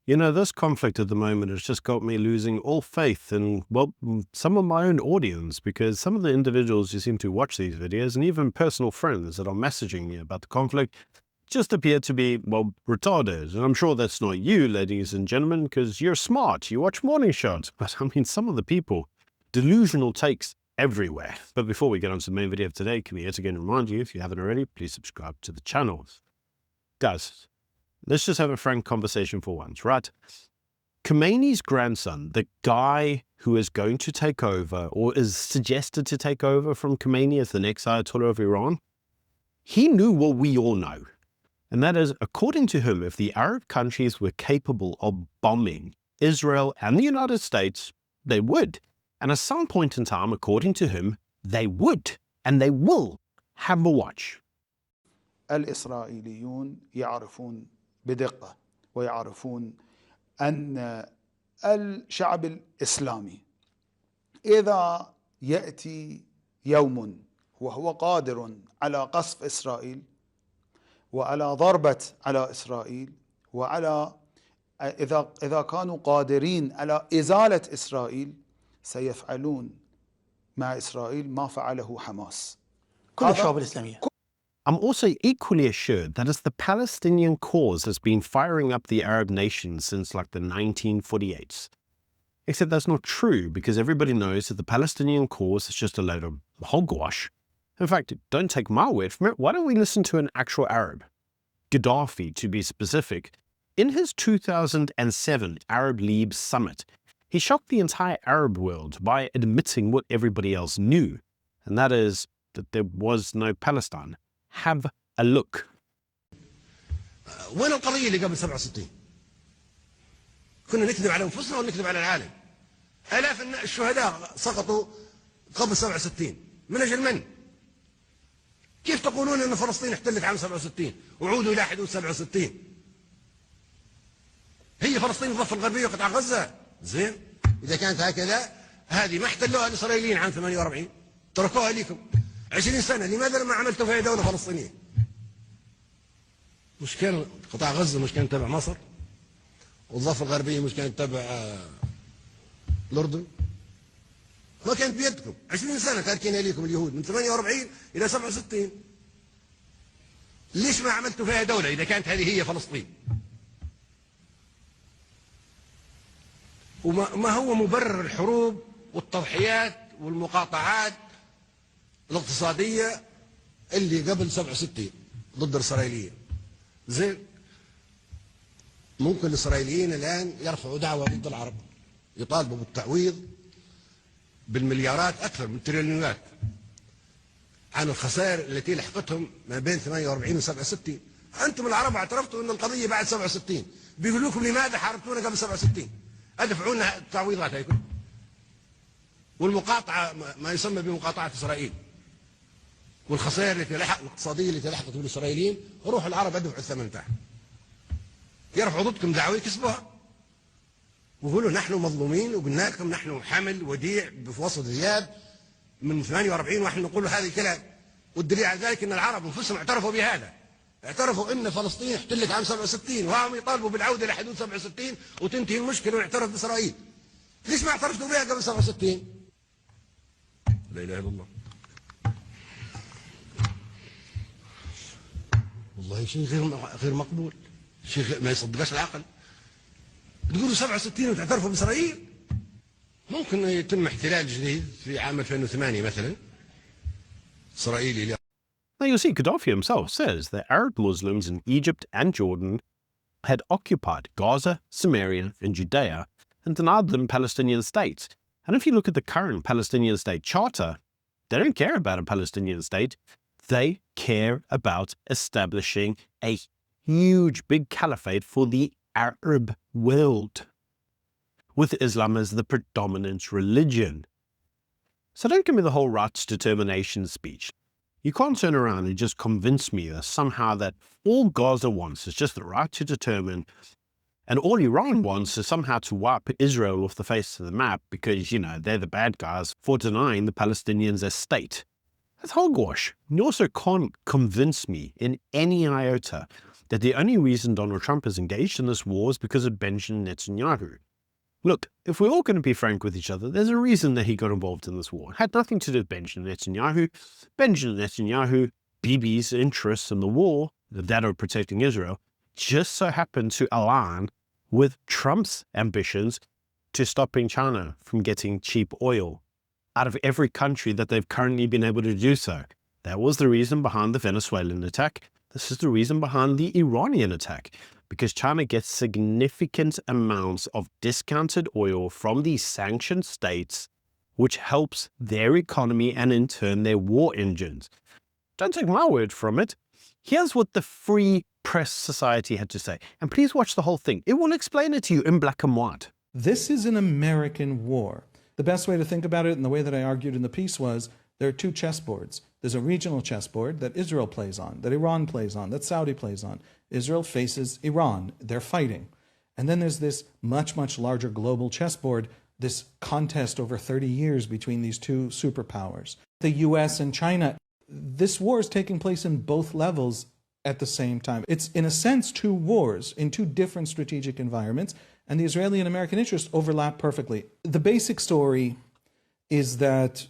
You know, this conflict at the moment has just got me losing all faith in, well, some of my own audience, because some of the individuals who seem to watch these videos, and even personal friends that are messaging me about the conflict, just appear to be, well, retarded. And I'm sure that's not you, ladies and gentlemen, because you're smart. You watch morning shots. But I mean, some of the people, delusional takes everywhere. But before we get on to the main video of today, can we yet again remind you, if you haven't already, please subscribe to the channel. Guys, let's just have a frank conversation for once, right? Khomeini's grandson, the guy who is going to take over, or is suggested to take over from Khomeini as the next Ayatollah of Iran, he knew what we all know. And that is, according to him, if the Arab countries were capable of bombing Israel and the United States, they would. And at some point in time, according to him, they would, and they will. Have a watch. الإسرائيليون يعرفون بدقة ويعرفون أن الشعب الإسلامي إذا يأتي يوم وهو قادر على قصف إسرائيل وعلى ضربة على إسرائيل وعلى إذا كانوا قادرين على إزالة إسرائيل سيفعلون مع إسرائيل ما فعله حماس. كل الشعوب الإسلامية. I'm also equally assured that as the Palestinian cause has been firing up the Arab nations since like the 1948s. Except that's not true, because everybody knows that the Palestinian cause is just a load of hogwash. In fact, don't take my word from it. Why don't we listen to an actual Arab? Gaddafi, to be specific. In his 2007 Arab League summit, he shocked the entire Arab world by admitting what everybody else knew, and that is that there was no Palestine. Have a look. وين القضية اللي قبل 67؟ كنا نكذب على أنفسنا ونكذب على العالم. آلاف الشهداء سقطوا قبل 67 من أجل من؟ كيف تقولون أن فلسطين احتلت عام 67 وعودوا إلى حدود 67؟ هي فلسطين الضفة الغربية وقطاع غزة. زين؟ إذا كانت هكذا هذه ما احتلوها الإسرائيليين عام 48 تركوها لكم 20 سنة. لماذا ما عملتوا فيها دولة فلسطينية؟ مش كان قطاع غزة مش كان تبع مصر، والضفة الغربية مش كانت تبع الأردن؟ ما كانت بيدكم. 20 سنة تاركينها لكم اليهود من 48 إلى 67. ليش ما عملتوا فيها دولة إذا كانت هذه هي فلسطين؟ وما هو مبرر الحروب والتضحيات والمقاطعات الاقتصادية اللي قبل 67 ضد الإسرائيليين؟ زين، ممكن الإسرائيليين الآن يرفعوا دعوة ضد العرب، يطالبوا بالتعويض بالمليارات أكثر من تريليونات عن الخسائر التي لحقتهم ما بين 48 و 67. أنتم العرب اعترفتوا أن القضية بعد 67، بيقولوا لكم لماذا حاربتونا قبل 67؟ أدفعوا لنا التعويضات هيكون، والمقاطعة ما يسمى بمقاطعة إسرائيل، والخسائر الاقتصادية التي لحقت بالإسرائيليين، روحوا العرب أدفعوا الثمن تاعها، يرفعوا ضدكم دعوة يكسبوها ويقولوا نحن مظلومين وقلنا لكم نحن حمل وديع بوسط ذياب من 48 ونحن نقول هذا الكلام. والدليل على ذلك أن العرب أنفسهم اعترفوا بهذا، اعترفوا أن فلسطين احتلت عام 67 وهم يطالبوا بالعودة لحدود 67 وتنتهي المشكلة ونعترف بإسرائيل. ليش ما اعترفتوا بها قبل 67؟ لا إله إلا الله. والله شيء غير مقبول، شيء ما يصدقش العقل. تقولوا 67 وتعترفوا بإسرائيل؟ ممكن يتم احتلال جديد في عام 2008 مثلا إسرائيلي. Now you see, Gaddafi himself says that Arab Muslims in Egypt and Jordan had occupied Gaza, Samaria, and Judea and denied them Palestinian states. And if you look at the current Palestinian state charter, they don't care about a Palestinian state. They care about establishing a huge big caliphate for the Arab world, with Islam as the predominant religion. So don't give me the whole rights determination speech. You can't turn around and just convince me that somehow that all Gaza wants is just the right to determine, and all Iran wants is somehow to wipe Israel off the face of the map because, you know, they're the bad guys for denying the Palestinians a state. That's hogwash. You also can't convince me in any iota that the only reason Donald Trump is engaged in this war is because of Benjamin Netanyahu. Look, if we're all going to be frank with each other, there's a reason that he got involved in this war. It had nothing to do with Benjamin Netanyahu. Benjamin Netanyahu, Bibi's interests in the war, that of protecting Israel, just so happened to align with Trump's ambitions to stopping China from getting cheap oil out of every country that they've currently been able to do so. That was the reason behind the Venezuelan attack. This is the reason behind the Iranian attack, because China gets significant amounts of discounted oil from these sanctioned states, which helps their economy and in turn their war engines. Don't take my word from it. Here's what the Free Press Society had to say. And please watch the whole thing. It will explain it to you in black and white. This is an American war. The best way to think about it, and the way that I argued in the piece, was there are two chessboards. There's a regional chessboard that Israel plays on, that Iran plays on, that Saudi plays on. Israel faces Iran. They're fighting. And then there's this much, much larger global chessboard, this contest over 30 years between these two superpowers. The US and China, this war is taking place in both levels at the same time. It's, in a sense, two wars in two different strategic environments, and the Israeli and American interests overlap perfectly. The basic story is that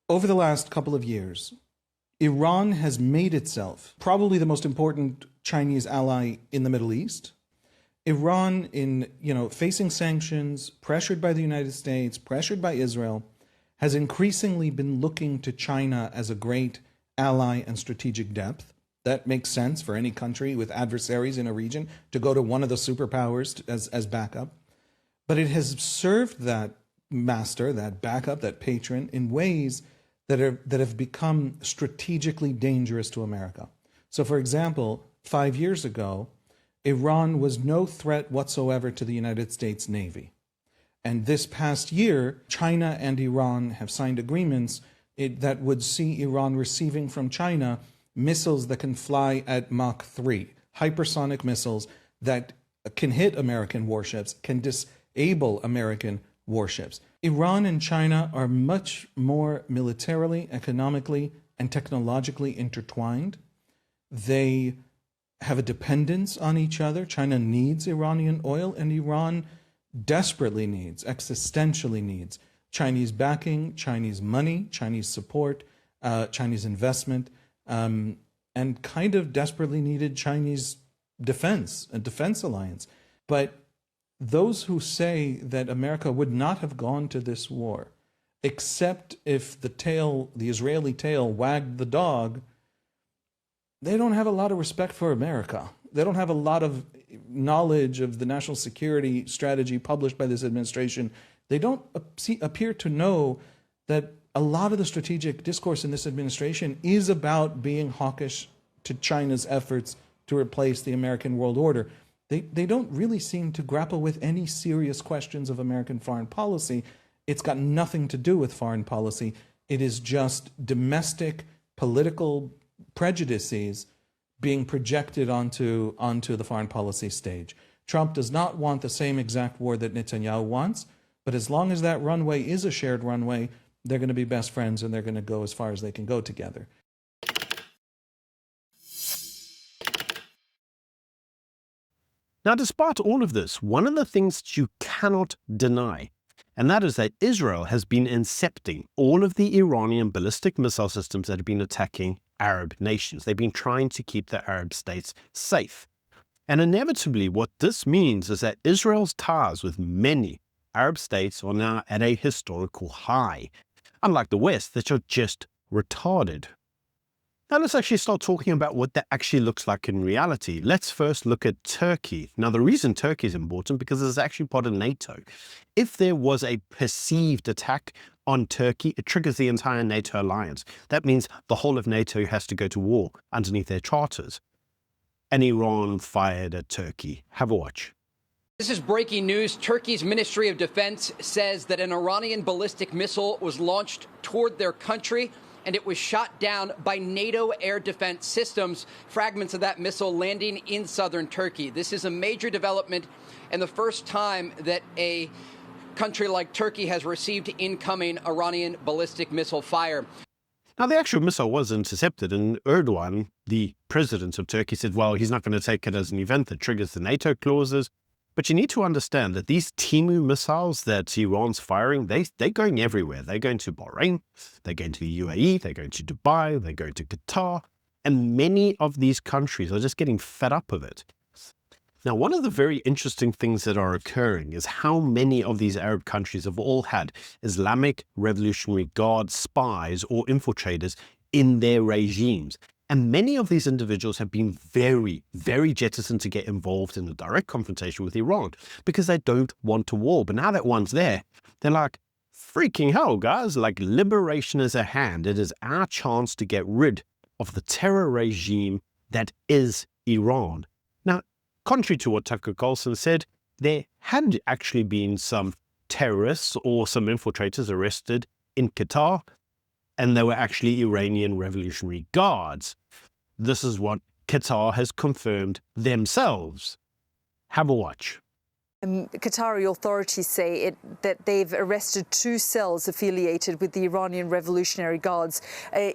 over the last couple of years, Iran has made itself probably the most important Chinese ally in the Middle East. Iran, facing sanctions, pressured by the United States, pressured by Israel, has increasingly been looking to China as a great ally and strategic depth. That makes sense for any country with adversaries in a region to go to one of the superpowers as backup. But it has served that master, that backup, that patron in ways that have become strategically dangerous to America. So, for example, 5 years ago, Iran was no threat whatsoever to the United States Navy. And this past year, China and Iran have signed agreements that would see Iran receiving from China missiles that can fly at Mach 3, hypersonic missiles that can hit American warships, can disable American warships. Iran and China are much more militarily, economically, and technologically intertwined. They have a dependence on each other. China needs Iranian oil, and Iran desperately needs, existentially needs, Chinese backing, Chinese money, Chinese support, Chinese investment, and kind of desperately needed Chinese defense, a defense alliance. But those who say that America would not have gone to this war, except if the Israeli tail wagged the dog, they don't have a lot of respect for America. They don't have a lot of knowledge of the national security strategy published by this administration. They don't appear to know that a lot of the strategic discourse in this administration is about being hawkish to China's efforts to replace the American world order. They don't really seem to grapple with any serious questions of American foreign policy. It's got nothing to do with foreign policy. It is just domestic political prejudices being projected onto the foreign policy stage. Trump does not want the same exact war that Netanyahu wants, but as long as that runway is a shared runway, they're going to be best friends and they're going to go as far as they can go together. Now, despite all of this, one of the things that you cannot deny, and that is that Israel has been incepting all of the Iranian ballistic missile systems that have been attacking Arab nations. They've been trying to keep the Arab states safe. And inevitably, what this means is that Israel's ties with many Arab states are now at a historical high, unlike the West, that are just retarded. Now let's actually start talking about what that actually looks like in reality. Let's first look at Turkey. Now the reason Turkey is important because it's actually part of NATO. If there was a perceived attack on Turkey, it triggers the entire NATO alliance. That means the whole of NATO has to go to war underneath their charters. And Iran fired at Turkey. Have a watch. This is breaking news. Turkey's Ministry of Defense says that an Iranian ballistic missile was launched toward their country, and it was shot down by NATO air defense systems, fragments of that missile landing in southern Turkey. This is a major development and the first time that a country like Turkey has received incoming Iranian ballistic missile fire. Now, the actual missile was intercepted, and Erdogan, the president of Turkey, said, well, he's not going to take it as an event that triggers the NATO clauses. But you need to understand that these Timu missiles that Iran's firing, they're going everywhere. They're going to Bahrain, they're going to the UAE, they're going to Dubai, they're going to Qatar, and many of these countries are just getting fed up of it. Now, one of the very interesting things that are occurring is how many of these Arab countries have all had Islamic Revolutionary Guard spies or infiltrators in their regimes. And many of these individuals have been very, very reticent to get involved in a direct confrontation with Iran because they don't want a war. But now that one's there, they're like, freaking hell, guys, like liberation is at hand. It is our chance to get rid of the terror regime that is Iran. Now, contrary to what Tucker Carlson said, there had actually been some terrorists or some infiltrators arrested in Qatar, and they were actually Iranian Revolutionary Guards. This is what Qatar has confirmed themselves. Have a watch. Qatari authorities say that they've arrested 2 cells affiliated with the Iranian Revolutionary Guards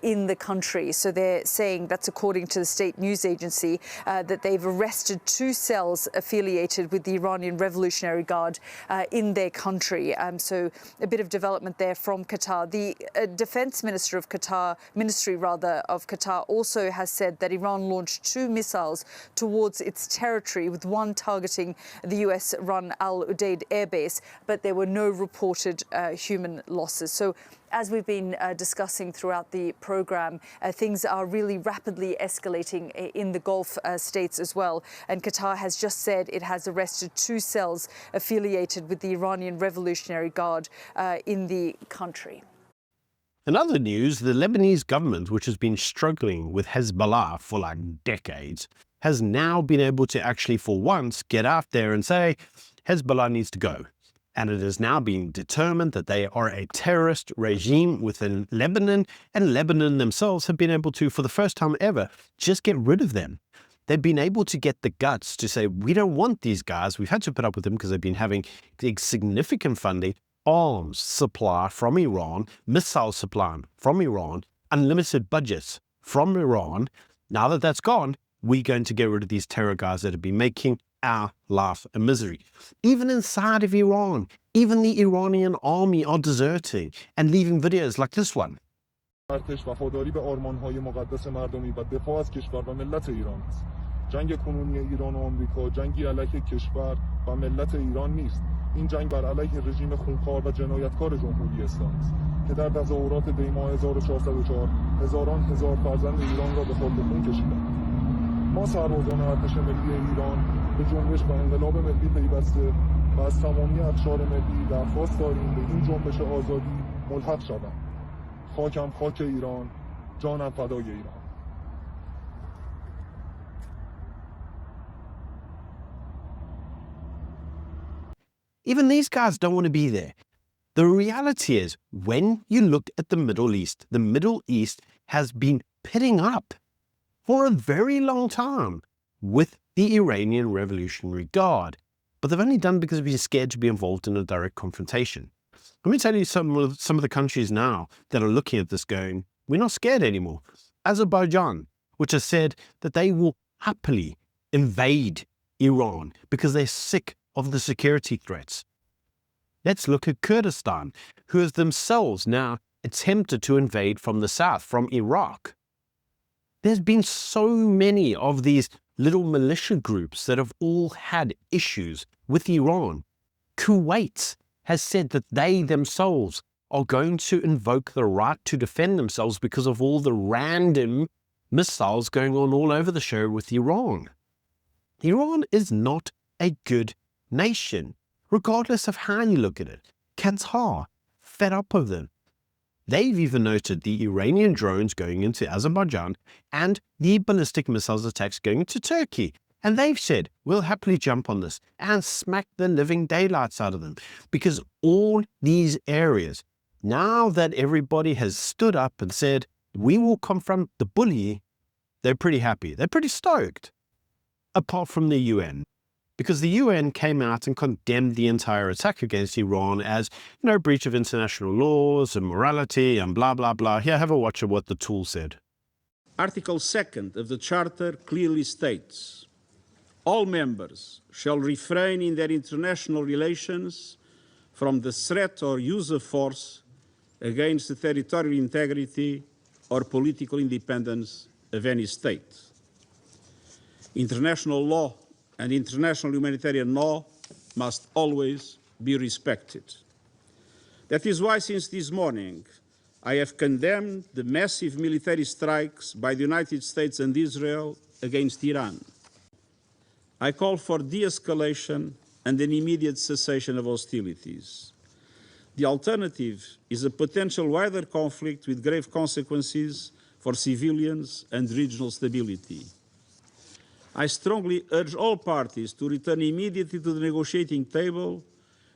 in the country. So they're saying, that's according to the state news agency, that they've arrested 2 cells affiliated with the Iranian Revolutionary Guard in their country. So a bit of development there from Qatar. The defense minister of Qatar, of Qatar, also has said that Iran launched 2 missiles towards its territory, with one targeting the US Al Udeid airbase, but there were no reported human losses. So as we've been discussing throughout the program, things are really rapidly escalating in the Gulf states as well. And Qatar has just said it has arrested 2 cells affiliated with the Iranian Revolutionary Guard in the country. In other news, the Lebanese government, which has been struggling with Hezbollah for like decades, has now been able to actually, for once, get out there and say, Hezbollah needs to go. And it is now being determined that they are a terrorist regime within Lebanon, and Lebanon themselves have been able to, for the first time ever, just get rid of them. They've been able to get the guts to say, we don't want these guys. We've had to put up with them because they've been having significant funding, arms supply from Iran, missile supply from Iran, unlimited budgets from Iran. Now that that's gone, we're going to get rid of these terror guys that have been making our life a misery. Even inside of Iran, even the Iranian army are deserting and leaving videos like this one. ارتش وفاداری به آرمان‌های مقدس مردمی و دفاع از کشور و ملت ایران است. جنگ کنونی ایران و آمریکا جنگی علیه کشور و ملت ایران نیست. این جنگ بر علیه رژیم خونخوار و جنایتکار جمهوری اسلامی است که در تظاهرات دی‌ماه 1404 هزار فرزند ایران را به خاک خون کشیدند. ما سربازان ارتش ملی ایران به جنبش و انقلاب ملی پیوسته و از تمامی اقشار ملی درخواست داریم به این جنبش آزادی ملحق شوند. خاکم خاک ایران، جانم فدای ایران. Even these guys don't want to be there. The reality is, when you look at the Middle East has been pitting up for a very long time with the Iranian Revolutionary Guard. But they've only done because they've been scared to be involved in a direct confrontation. Let me tell you some of the countries now that are looking at this going, we're not scared anymore. Azerbaijan, which has said that they will happily invade Iran because they're sick of the security threats. Let's look at Kurdistan, who has themselves now attempted to invade from the south, from Iraq. There's been so many of these little militia groups that have all had issues with Iran. Kuwait has said that they themselves are going to invoke the right to defend themselves because of all the random missiles going on all over the show with Iran. Iran is not a good nation, regardless of how you look at it. Qatar, fed up of them. They've even noted the Iranian drones going into Azerbaijan and the ballistic missiles attacks going into Turkey. And they've said, we'll happily jump on this and smack the living daylights out of them. Because all these areas, now that everybody has stood up and said, we will confront the bully, they're pretty happy. They're pretty stoked. Apart from the UN. because the UN came out and condemned the entire attack against Iran as, breach of international laws and morality and blah, blah, blah. Here, have a watch of what the tool said. Article 2nd of the Charter clearly states, all members shall refrain in their international relations from the threat or use of force against the territorial integrity or political independence of any state. International law and international humanitarian law must always be respected. That is why, since this morning, I have condemned the massive military strikes by the United States and Israel against Iran. I call for de-escalation and an immediate cessation of hostilities. The alternative is a potential wider conflict with grave consequences for civilians and regional stability. I strongly urge all parties to return immediately to the negotiating table,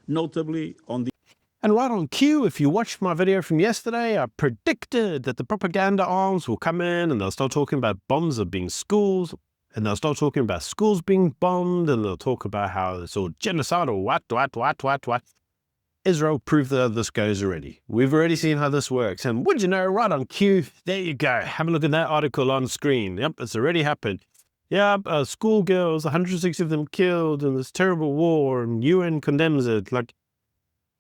notably on the... And right on cue, if you watched my video from yesterday, I predicted that the propaganda arms will come in and they'll start talking about bombs of being schools, and they'll start talking about schools being bombed, and they'll talk about how it's all genocide or what. Israel proved that this goes already. We've already seen how this works. And would you know, right on cue, there you go. Have a look at that article on screen. Yep, it's already happened. Yeah, schoolgirls, 160 of them killed in this terrible war, and UN condemns it.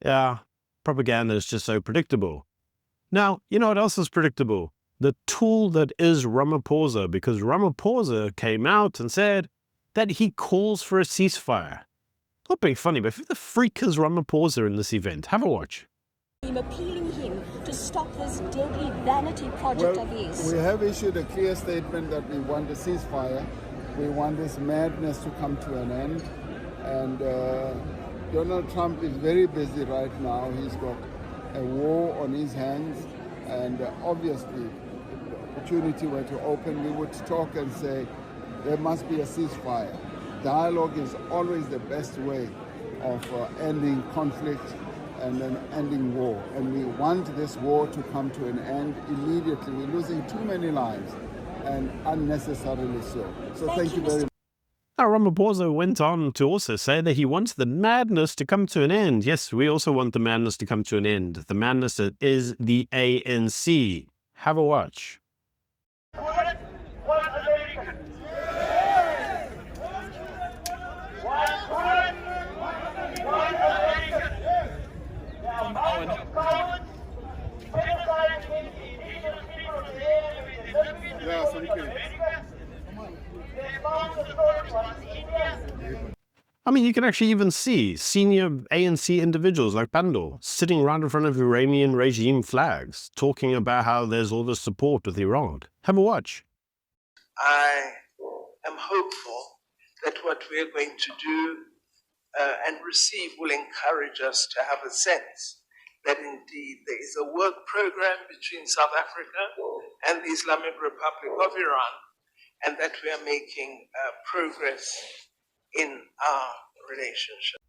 Yeah, propaganda is just so predictable. Now, you know what else is predictable? The tool that is Ramaphosa, because Ramaphosa came out and said that he calls for a ceasefire. Not being funny, but who the freak is Ramaphosa in this event? Have a watch. I'm appealing him to stop this deadly vanity project of his. We have issued a clear statement that we want a ceasefire. We want this madness to come to an end. And Donald Trump is very busy right now. He's got a war on his hands. And obviously, if the opportunity were to open, we would talk and say there must be a ceasefire. Dialogue is always the best way of ending conflict and then ending war. And we want this war to come to an end immediately. We're losing too many lives, and unnecessarily so. So thank you very much. Now, Ramaphosa went on to also say that he wants the madness to come to an end. Yes, we also want the madness to come to an end. The madness that is the ANC. Have a watch. I mean, you can actually even see senior ANC individuals like Pandor sitting right in front of Iranian regime flags, talking about how there's all this support with Iran. Have a watch. I am hopeful that what we're going to do and receive will encourage us to have a sense that indeed there is a work program between South Africa and the Islamic Republic of Iran, and that we are making progress in our relationship.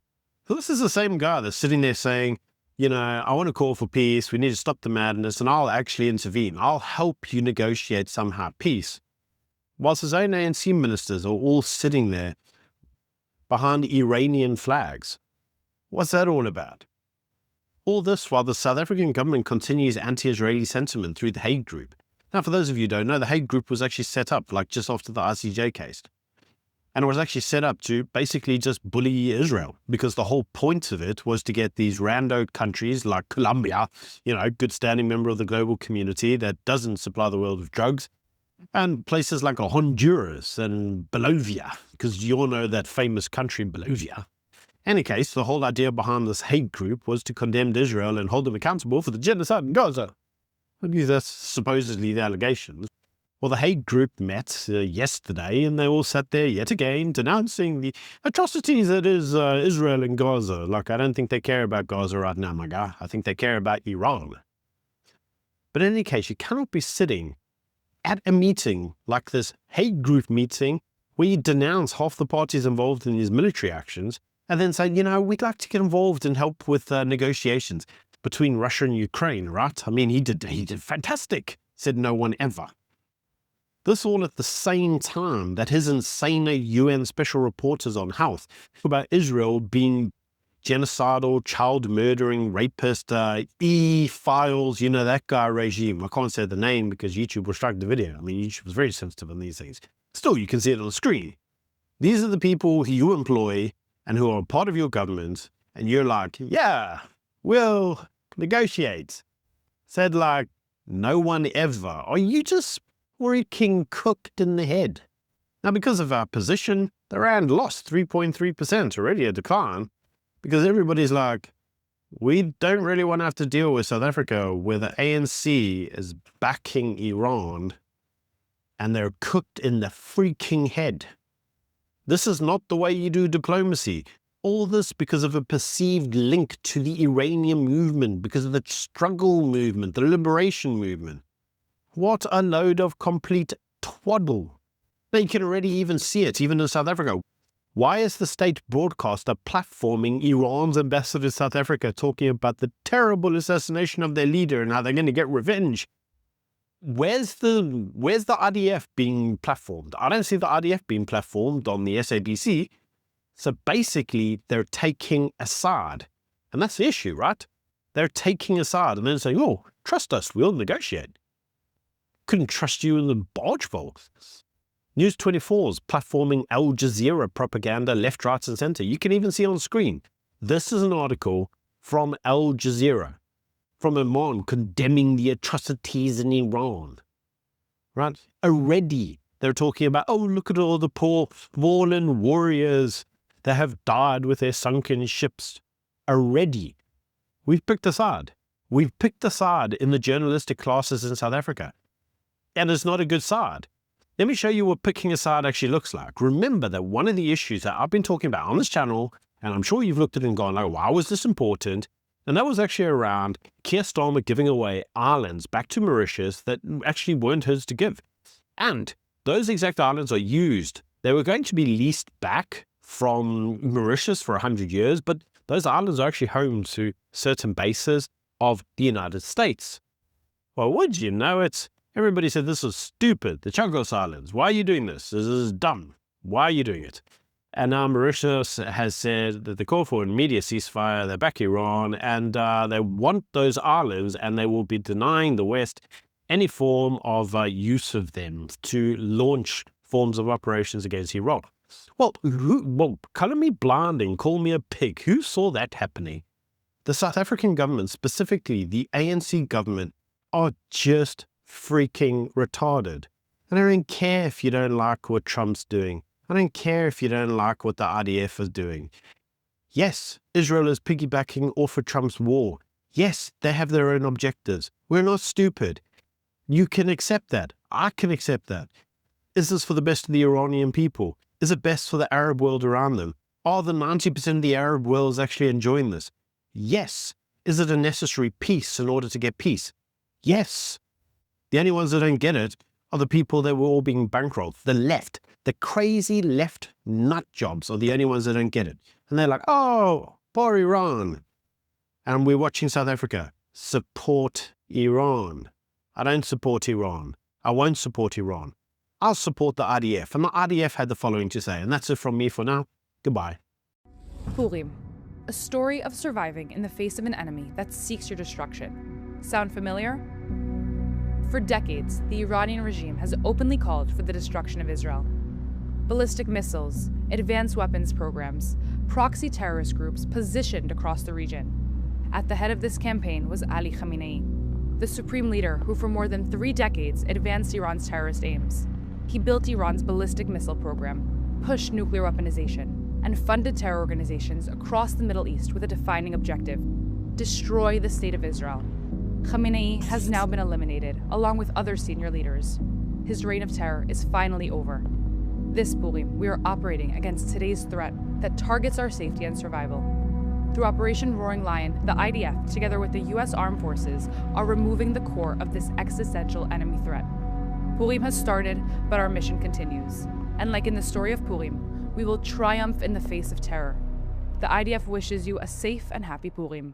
So this is the same guy that's sitting there saying, I want to call for peace, we need to stop the madness, and I'll actually intervene. I'll help you negotiate somehow peace. Whilst his own ANC ministers are all sitting there behind Iranian flags. What's that all about? All this while the South African government continues anti-Israeli sentiment through the Hague Group. Now, for those of you who don't know, the Hague Group was actually set up just after the ICJ case. And it was actually set up to basically just bully Israel, because the whole point of it was to get these rando countries like Colombia, good standing member of the global community that doesn't supply the world with drugs, and places like Honduras and Bolivia, because you all know that famous country, Bolivia. In any case, the whole idea behind this Hague Group was to condemn Israel and hold them accountable for the genocide in Gaza. At least that's supposedly the allegations. Well, the Hague Group met yesterday, and they all sat there yet again denouncing the atrocities that is Israel and Gaza. I don't think they care about Gaza right now, my guy. I think they care about Iran. But in any case, you cannot be sitting at a meeting like this Hague Group meeting where you denounce half the parties involved in these military actions and then say, we'd like to get involved and help with negotiations between Russia and Ukraine, right? I mean, he did fantastic, said no one ever. This all at the same time that his insane UN special reporters on health talk about Israel being genocidal, child murdering, rapist, E-Files, you know, that guy regime. I can't say the name because YouTube will strike the video. I mean, YouTube is very sensitive on these things. Still, you can see it on the screen. These are the people who you employ and who are part of your government, and you're like, yeah, we'll negotiate. Said like, no one ever. Are you just freaking cooked in the head? Now, because of our position, the Rand lost 3.3%, already a decline, because everybody's like, we don't really want to have to deal with South Africa where the ANC is backing Iran and they're cooked in the freaking head. This is not the way you do diplomacy. All this because of a perceived link to the Iranian movement, because of the struggle movement, the liberation movement. What a load of complete twaddle. Now you can already even see it, even in South Africa. Why is the state broadcaster platforming Iran's ambassador to South Africa talking about the terrible assassination of their leader and how they're going to get revenge? Where's the IDF being platformed? I don't see the IDF being platformed on the SABC. So basically, they're taking a side. And that's the issue, right? They're taking a side and then saying, oh, trust us, we'll negotiate. Couldn't trust you in the barge, folks. News 24's platforming Al Jazeera propaganda left, right, and center. You can even see on screen. This is an article from Al Jazeera, from Oman, condemning the atrocities in Iran. Right? Already, they're talking about, oh, look at all the poor fallen warriors that have died with their sunken ships. Already, we've picked a side. We've picked a side in the journalistic classes in South Africa. And it's not a good side. Let me show you what picking a side actually looks like. Remember that one of the issues that I've been talking about on this channel, and I'm sure you've looked at it and gone, like, why was this important? And that was actually around Keir Starmer giving away islands back to Mauritius that actually weren't his to give. And those exact islands are used. They were going to be leased back from Mauritius for 100 years, but those islands are actually home to certain bases of the United States. Well, would you know it? Everybody said this was stupid. The Chagos Islands. Why are you doing this? This is dumb. Why are you doing it? And now Mauritius has said that they call for an immediate ceasefire. They back Iran, and they want those islands, and they will be denying the West any form of use of them to launch forms of operations against Iran. Well, color me blind and call me a pig. Who saw that happening? The South African government, specifically the ANC government, are just freaking retarded. I don't care if you don't like what Trump's doing. I don't care if you don't like what the IDF is doing. Yes, Israel is piggybacking off of Trump's war. Yes, they have their own objectives. We're not stupid. You can accept that. I can accept that. Is this for the best of the Iranian people? Is it best for the Arab world around them? Are the 90% of the Arab world actually enjoying this? Yes. Is it a necessary peace in order to get peace? Yes. The only ones that don't get it are the people that were all being bankrolled. The left, the crazy left nut jobs are the only ones that don't get it. And they're like, oh, poor Iran. And we're watching South Africa. Support Iran. I don't support Iran. I won't support Iran. I'll support the IDF. And the IDF had the following to say. And that's it from me for now. Goodbye. Purim, a story of surviving in the face of an enemy that seeks your destruction. Sound familiar? For decades, the Iranian regime has openly called for the destruction of Israel. Ballistic missiles, advanced weapons programs, proxy terrorist groups positioned across the region. At the head of this campaign was Ali Khamenei, the supreme leader who for more than 3 decades advanced Iran's terrorist aims. He built Iran's ballistic missile program, pushed nuclear weaponization, and funded terror organizations across the Middle East with a defining objective: destroy the state of Israel. Khamenei has now been eliminated, along with other senior leaders. His reign of terror is finally over. This Purim, we are operating against today's threat that targets our safety and survival. Through Operation Roaring Lion, the IDF, together with the U.S. Armed Forces, are removing the core of this existential enemy threat. Purim has started, but our mission continues. And like in the story of Purim, we will triumph in the face of terror. The IDF wishes you a safe and happy Purim.